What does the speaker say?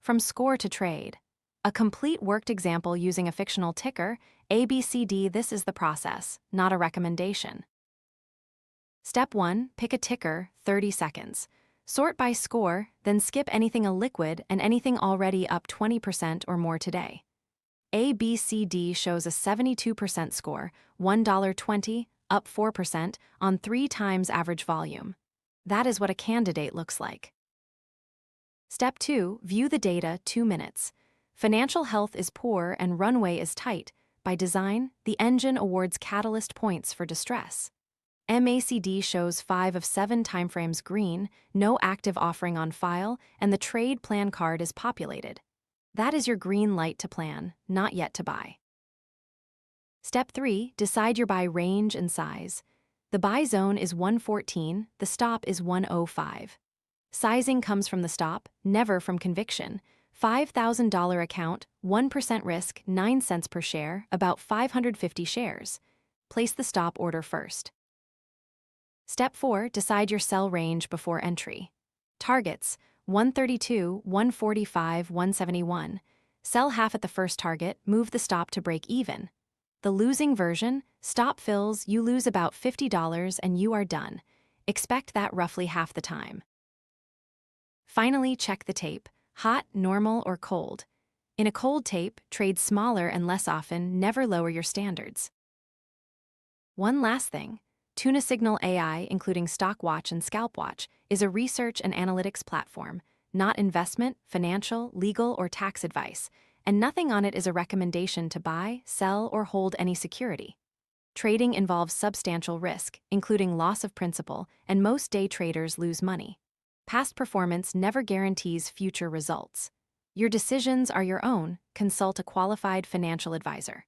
From score to trade. A complete worked example using a fictional ticker, ABCD. This is the process, not a recommendation. Step 1. Pick a ticker, 30 seconds. Sort by score, then skip anything illiquid and anything already up 20% or more today. ABCD shows a 72% score, $1.20, up 4%, on 3 times average volume. That is what a candidate looks like. Step 2. View the data, 2 minutes. Financial health is poor and runway is tight. By design, the engine awards catalyst points for distress. MACD shows 5 of 7 timeframes green, no active offering on file, and the trade plan card is populated. That is your green light to plan, not yet to buy. Step 3. Decide your buy range and size. The buy zone is 114, the stop is 105. Sizing comes from the stop, never from conviction. $5,000 account, 1% risk, 9 cents per share, about 550 shares. Place the stop order first. Step 4. Decide your sell range before entry. Targets: 132, 145, 171. Sell half at the first target, move the stop to break even. The losing version: stop fills, you lose about $50 and you are done. Expect that roughly half the time. Finally, check the tape: hot, normal, or cold. In a cold tape, trade smaller and less often, never lower your standards. One last thing. TunaSignal AI, including Stockwatch and ScalpWatch, is a research and analytics platform, not investment, financial, legal, or tax advice, and nothing on it is a recommendation to buy, sell, or hold any security. Trading involves substantial risk, including loss of principal, and most day traders lose money. Past performance never guarantees future results. Your decisions are your own. Consult a qualified financial advisor.